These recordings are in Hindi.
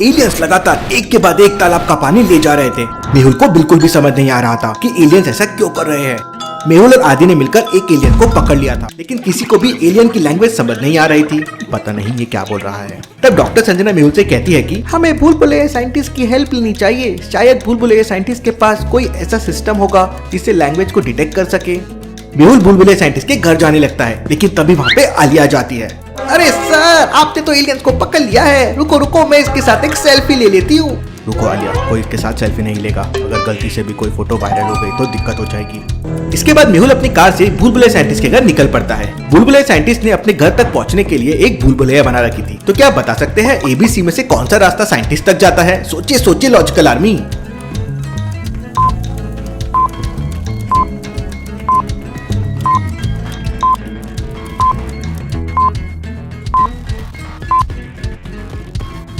एलियंस लगातार एक के बाद एक तालाब का पानी ले जा रहे थे। मेहुल को बिल्कुल भी समझ नहीं आ रहा था कि एलियंस ऐसा क्यों कर रहे हैं। मेहुल और आदि ने मिलकर एक एलियन को पकड़ लिया था, लेकिन किसी को भी एलियन की लैंग्वेज समझ नहीं आ रही थी। पता नहीं ये क्या बोल रहा है। तब डॉक्टर संजना मेहुल से कहती है कि हमें भूल भुलैया साइंटिस्ट की हेल्प लेनी चाहिए। शायद भूल भुलैया साइंटिस्ट के पास कोई ऐसा सिस्टम होगा जिससे लैंग्वेज को डिटेक्ट कर सके। मेहुल भूल भुलैया साइंटिस्ट के घर जाने लगता है, लेकिन तभी वहाँ पे आलिया जाती है। अरे सर, आपने तो एलियंस को पकड़ लिया है। रुको रुको, मैं इसके साथ एक सेल्फी ले लेती हूँ। रुको आलिया, कोई इसके साथ सेल्फी नहीं लेगा। अगर गलती से भी कोई फोटो वायरल हो गई तो दिक्कत हो जाएगी। इसके बाद मेहुल अपनी कार से भूल भुलैया साइंटिस्ट के घर निकल पड़ता है। भूल भुलैया साइंटिस्ट ने अपने घर तक पहुंचने के लिए एक भूल भुलैया बना रखी थी। तो क्या आप बता सकते हैं ABC में से कौन सा रास्ता साइंटिस्ट तक जाता है? सोचिए सोचिए लॉजिकल आर्मी।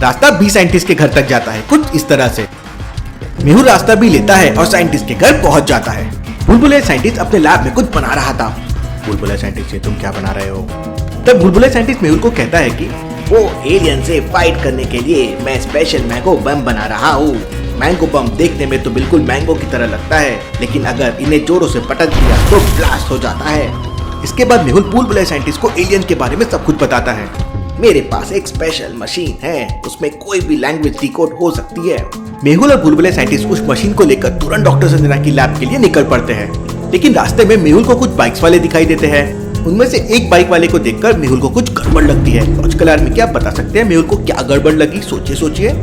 रास्ता बी साइंटिस्ट के घर तक जाता है, कुछ इस तरह से। मेहुल रास्ता भी लेता है और साइंटिस्ट के घर पहुंच जाता है। भूल भुलैया साइंटिस्ट अपने लैब में कुछ बना रहा था। भूल भुलैया साइंटिस्ट से तुम क्या बना रहे हो? तब भूल भुलैया साइंटिस्ट मेहुल को कहता है कि वो एलियन से फाइट करने के लिए मैं स्पेशल मैंगो बम बना रहा हूँ। मैंगो बम देखने में तो बिल्कुल मैंगो की तरह लगता है, लेकिन अगर इन्हें जोरों से पटक दिया तो ब्लास्ट हो जाता है। इसके बाद मेहुल भूल भुलैया साइंटिस्ट को एलियन के बारे में सब कुछ बताता है। मेरे पास एक स्पेशल मशीन है, उसमें कोई भी लैंग्वेज डिकोड हो सकती है। मेहुल और भूल भुलैया साइंटिस्ट उस मशीन को लेकर तुरंत डॉक्टर संजना की लैब के लिए निकल पड़ते हैं। लेकिन रास्ते में मेहुल को कुछ बाइक्स वाले दिखाई देते हैं। उनमें से एक बाइक वाले को देखकर मेहुल को कुछ गड़बड़ लगती है। लॉजिकल आर्मी, क्या बता सकते हैं मेहुल को क्या गड़बड़ लगी? सोचिए सोचिए।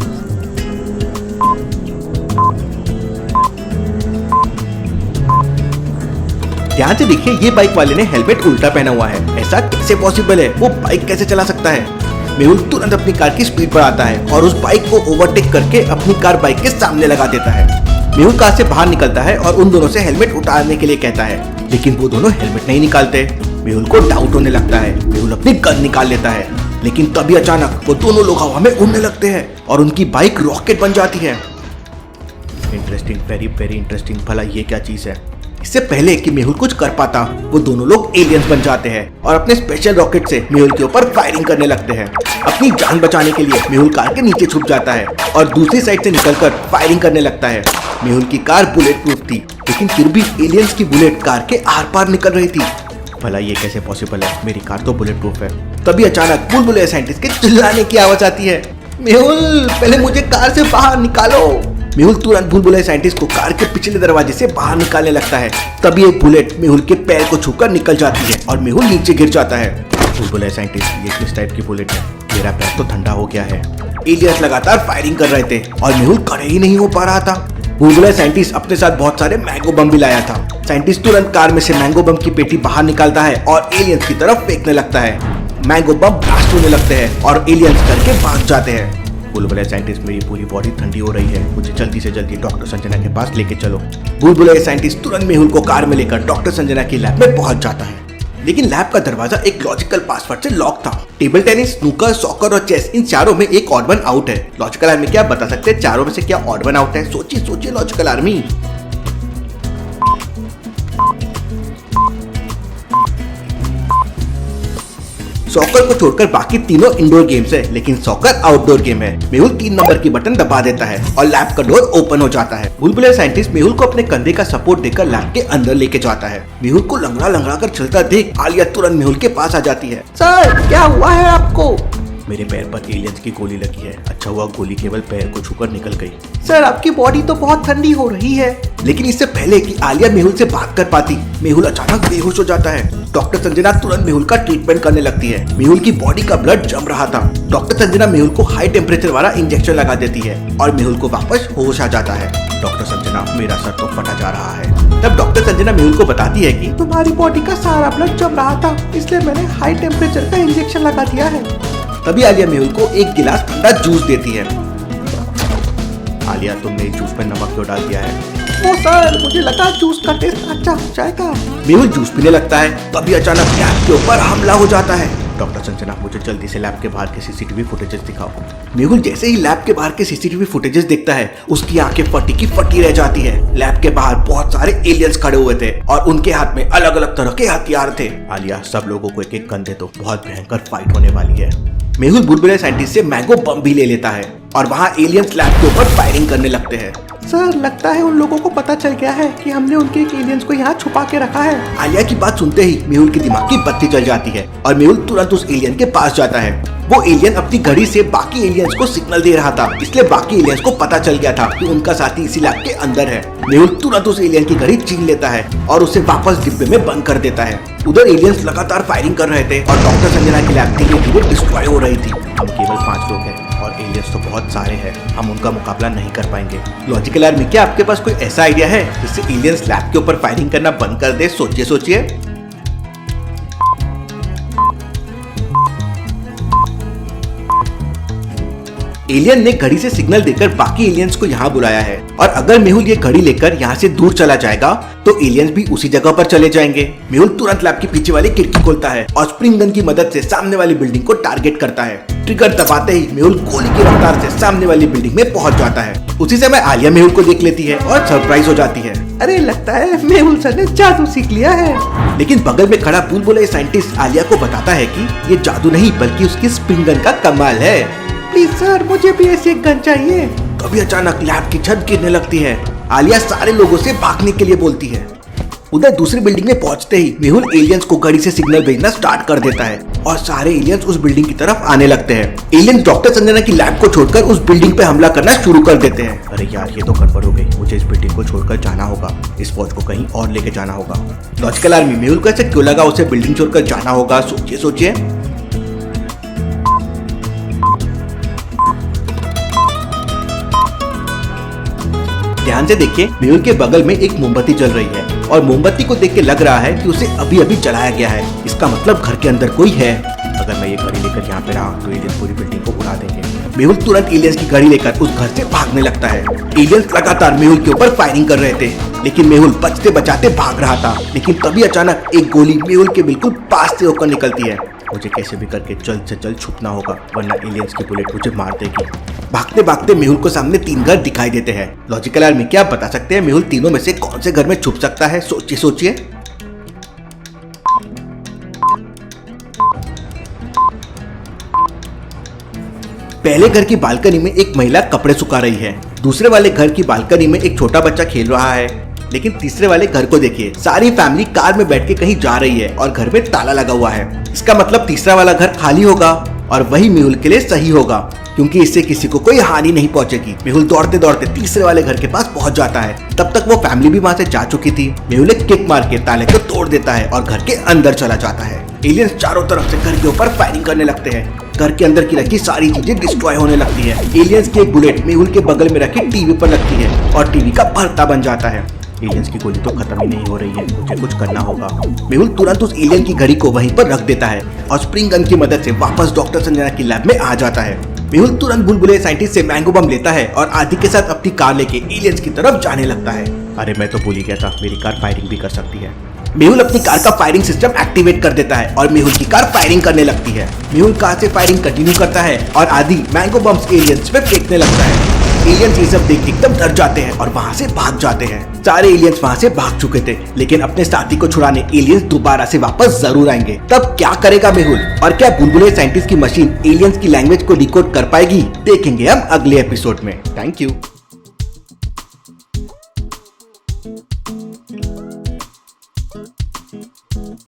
ध्यान से देखिए, ये बाइक वाले ने हेलमेट उल्टा पहना हुआ है। ऐसा कैसे पॉसिबल है? वो बाइक कैसे चला सकता है? मेहुल तुरंत अपनी कार की स्पीड बढ़ाता है और उस बाइक को ओवरटेक करके अपनी कार बाइक के सामने लगा देता है। मेहुल कार से बाहर निकलता है और उन दोनों से हेलमेट उतारने के लिए कहता है, लेकिन वो दोनों हेलमेट नहीं निकालते। मेहुल को डाउट होने लगता है। मेहुल अपनी गन निकाल लेता है, लेकिन तभी अचानक वो दोनों लोग हवा में उड़ने लगते हैं और उनकी बाइक रॉकेट बन जाती है। Interesting, very very interesting. भला ये क्या चीज है? इससे पहले कि मेहुल कुछ कर पाता, वो दोनों लोग एलियंस बन जाते हैं और अपने स्पेशल रॉकेट से मेहुल के ऊपर फायरिंग करने लगते हैं। अपनी जान बचाने के लिए मेहुल कार के नीचे छुप जाता है और दूसरी साइड से निकलकर फायरिंग करने लगता है। मेहुल की कार बुलेट प्रूफ थी, लेकिन फिर भी एलियंस की बुलेट कार के आर पार निकल रही थी। भला ये कैसे पॉसिबल है? मेरी कार तो बुलेट प्रूफ है। तभी अचानक भूल भुलैया साइंटिस्ट के चिल्लाने की आवाज आती है, मेहुल पहले मुझे कार से बाहर निकालो। मेहुल तुरंत भूल भुलैया साइंटिस्ट को कार के पिछले दरवाजे से बाहर निकालने लगता है। तभी एक बुलेट मेहुल के पैर को छूकर निकल जाती है और मेहुल नीचे गिर जाता है। भूल भुलैया साइंटिस्ट, ये किस टाइप की बुलेट है? मेरा पैर तो ठंडा हो गया है। एलियंस लगातार फायरिंग कर रहे थे और मेहुल खड़े ही नहीं हो पा रहा था। भूल भुलैया साइंटिस्ट अपने साथ बहुत सारे मैंगो बम भी लाया था। साइंटिस्ट तुरंत कार में से मैंगो बम की पेटी बाहर निकालता है और एलियंस की तरफ फेंकने लगता है। मैंगो बम ब्लास्ट होने लगते हैं और एलियंस करके भाग जाते हैं। भूल भुलैया साइंटिस्ट, मेरी पूरी बॉडी ठंडी हो रही है, मुझे जल्दी से जल्दी डॉक्टर संजना के पास लेके चलो। भूल भुलैया साइंटिस्ट तुरंत मेहुल को कार में लेकर डॉक्टर संजना की लैब में पहुंच जाता है। लेकिन लैब का दरवाजा एक लॉजिकल पासवर्ड से लॉक था। टेबल टेनिस, स्नूकर, सॉकर और चेस, इन चारों में एक ऑड वन आउट है। लॉजिकल आर्मी, क्या बता सकते हैं चारों में से क्या ऑड वन आउट है? सोचिए सोचिए लॉजिकल आर्मी। सॉकर को छोड़कर बाकी तीनों इंडोर गेम्स है, लेकिन सॉकर आउटडोर गेम है। मेहुल 3 नंबर की बटन दबा देता है और लैब का डोर ओपन हो जाता है। भूल भुलैया साइंटिस्ट मेहुल को अपने कंधे का सपोर्ट देकर लैब के अंदर लेके जाता है। मेहुल को लंगड़ा लंगड़ा कर चलता देख आलिया तुरंत मेहुल के पास आ जाती है। सर, क्या हुआ है आपको? मेरे पैर पर एलियंस की गोली लगी है। अच्छा हुआ गोली केवल पैर को छूकर निकल गई। सर, आपकी बॉडी तो बहुत ठंडी हो रही है। लेकिन इससे पहले कि आलिया मेहुल से बात कर पाती, मेहुल अचानक बेहोश हो जाता है। डॉक्टर संजना तुरंत मेहुल का ट्रीटमेंट करने लगती है। मेहुल की बॉडी का ब्लड जम रहा था। डॉक्टर संजना मेहुल को हाई टेम्परेचर वाला इंजेक्शन लगा देती है और मेहुल को वापस होश आ जाता है। डॉक्टर संजना, मेरा सर तो फटा जा रहा है। तब डॉक्टर संजना मेहुल को बताती है कि तुम्हारी बॉडी का सारा ब्लड जम रहा था, इसलिए मैंने हाई टेम्परेचर का इंजेक्शन लगा दिया है। तभी आलिया मेहुल को एक गिलास ठंडा जूस देती है। आलिया, तुमने जूस में नमक क्यों डाल दिया है? ओ सर, मुझे लगा जूस का टेस्ट अच्छा हो जाएगा। मेहुल जूस पीने लगता है। तभी अचानक लैब के ऊपर हमला हो जाता है। डॉक्टर संजना, मुझे जल्दी से लैब के बाहर के सीसीटीवी फुटेजेस दिखाओ। मेहुल जैसे ही लैब के बाहर के सीसीटीवी फुटेजेस देखता है, उसकी आंखें फटी की फटी रह जाती है। लैब के बाहर बहुत सारे एलियंस खड़े हुए थे और उनके हाथ में अलग अलग तरह के हथियार थे। आलिया, सब लोगों को एक एक गन दे दो, बहुत भयंकर फाइट होने वाली है। मेहुल बुलबुले साइंटिस्ट से मैंगो बम भी ले लेता है और वहाँ एलियंस लैब के ऊपर फायरिंग करने लगते हैं। सर, लगता है उन लोगों को पता चल गया है कि हमने उनके एक एलियंस को यहाँ छुपा के रखा है। आलिया की बात सुनते ही मेहुल के दिमाग की बत्ती जल जाती है और मेहुल तुरंत उस एलियन के पास जाता है। वो एलियन अपनी घड़ी से बाकी एलियंस को सिग्नल दे रहा था, इसलिए बाकी एलियंस को पता चल गया था कि उनका साथी इसी लैब के अंदर है। मेहुल तुरंत उस एलियन की घड़ी छीन लेता है और उसे वापस डिब्बे में बंद कर देता है। उधर एलियंस लगातार फायरिंग कर रहे थे और डॉक्टर संजना की लैब धीरे-धीरे डिस्ट्रॉय हो रही थी। हम केवल 5 लोग हैं और एलियंस तो बहुत सारे हैं, हम उनका मुकाबला नहीं कर पाएंगे। लॉजिकल आर्मी, क्या आपके पास कोई ऐसा आइडिया है जिससे एलियंस लैब के ऊपर फायरिंग करना बंद कर दे? सोचिए। एलियन ने घड़ी से सिग्नल देकर बाकी एलियंस को यहाँ बुलाया है और अगर मेहुल ये घड़ी लेकर यहाँ से दूर चला जाएगा तो एलियंस भी उसी जगह पर चले जाएंगे। मेहुल तुरंत लैब के पीछे वाली खिड़की खोलता है और स्प्रिंग गन की मदद से सामने वाली बिल्डिंग को टारगेट करता है। ट्रिगर दबाते ही मेहुल गोली की रफ्तार से सामने वाली बिल्डिंग में पहुंच जाता है। उसी समय आलिया मेहुल को देख लेती है और सरप्राइज हो जाती है। अरे, लगता है मेहुल सर ने जादू सीख लिया है। लेकिन बगल में खड़ा बुलबुले साइंटिस्ट आलिया को बताता है कि ये जादू नहीं बल्कि उसकी स्प्रिंग गन का कमाल है। प्लीज सर, मुझे भी ऐसी एक गन चाहिए। तभी अचानक लैब की छत गिरने लगती है। आलिया सारे लोगों से भागने के लिए बोलती है। उधर दूसरी बिल्डिंग में पहुंचते ही मेहुल एलियंस को घड़ी से सिग्नल भेजना स्टार्ट कर देता है और सारे एलियंस उस बिल्डिंग की तरफ आने लगते हैं। एलियंस डॉक्टर संजना की लैब को छोड़कर उस बिल्डिंग पे हमला करना शुरू कर देते हैं। अरे यार, ये तो गड़बड़ हो गई, मुझे इस बिल्डिंग को छोड़कर जाना होगा, इस फौज को कहीं और लेके जाना होगा। लॉजिकल आर्मी, मेहुल को ऐसे क्यों लगा उसे बिल्डिंग छोड़कर जाना होगा? सोचिए। ध्यान से देखिए, मेहुल के बगल में एक मोमबत्ती जल रही है और मोमबत्ती को देख के लग रहा है कि उसे अभी अभी जलाया गया है। इसका मतलब घर के अंदर कोई है। अगर मैं ये घड़ी लेकर यहाँ पे रहा तो एलियंस पूरी बिल्डिंग को उड़ा देंगे। मेहुल तुरंत एलियंस की घड़ी लेकर उस घर से भागने लगता है। एलियंस लगातार मेहुल के ऊपर फायरिंग कर रहे थे, लेकिन मेहुल बचते बचाते भाग रहा था। लेकिन तभी अचानक एक गोली मेहुल के बिल्कुल पास से होकर निकलती है। मुझे कैसे भी करके जल्द से जल्द छुपना होगा, वरना एलियंस की बुलेट मुझे मार देगी। भागते भागते मेहुल को सामने 3 घर दिखाई देते हैं। लॉजिकल आर्मी, क्या आप बता सकते हैं मेहुल तीनों में से कौन से घर में छुप सकता है? सोचिए। पहले घर की बालकनी में एक महिला कपड़े सुखा रही है। दूसरे वाले घर की बालकनी में एक छोटा बच्चा खेल रहा है। लेकिन तीसरे वाले घर को देखिए, सारी फैमिली कार में बैठ के कहीं जा रही है और घर में ताला लगा हुआ है। इसका मतलब तीसरा वाला घर खाली होगा और वही मेहुल के लिए सही होगा, क्योंकि इससे किसी को कोई हानि नहीं पहुंचेगी। मेहुल दौड़ते दौड़ते तीसरे वाले घर के पास पहुंच जाता है। तब तक वो फैमिली भी वहां से जा चुकी थी। मेहुल एक किक मार के ताले को तोड़ देता है और घर के अंदर चला जाता है। एलियंस चारों तरफ से घर के ऊपर फायरिंग करने लगते हैं। घर के अंदर की रखी सारी चीजें डिस्ट्रॉय होने लगती है। एलियंस की एक बुलेट मेहुल के बगल में रखी टीवी पर लगती है और टीवी का भरता बन जाता है। एलियंस की गोली तो खत्म ही नहीं हो रही है, मुझे कुछ करना होगा। मेहुल तुरंत उस एलियन की घड़ी को वहीं पर रख देता है और स्प्रिंग गन की मदद से वापस डॉक्टर संजना की लैब में आ जाता है। मेहुल तुरंत बुलबुले साइंटिस्ट से मैंगो बम लेता है और आदि के साथ अपनी कार लेके एलियंस की तरफ जाने लगता है। अरे, मैं तो भूल ही गया था, मेरी कार फायरिंग भी कर सकती है। मेहुल अपनी कार का फायरिंग सिस्टम एक्टिवेट कर देता है और मेहुल की कार फायरिंग करने लगती है। मेहुल कार से फायरिंग कंटिन्यू करता है और आदि मैंगो बम्स एलियंस पे फेंकने लगता है। एलियंस ये सब देख एकदम डर जाते हैं और वहाँ से भाग जाते हैं। सारे एलियंस वहाँ से भाग चुके थे, लेकिन अपने साथी को छुड़ाने एलियंस दोबारा से वापस जरूर आएंगे। तब क्या करेगा मेहुल, और क्या बुलबुले साइंटिस्ट की मशीन एलियंस की लैंग्वेज को डिकोड कर पाएगी? देखेंगे हम अगले एपिसोड में। Thank you.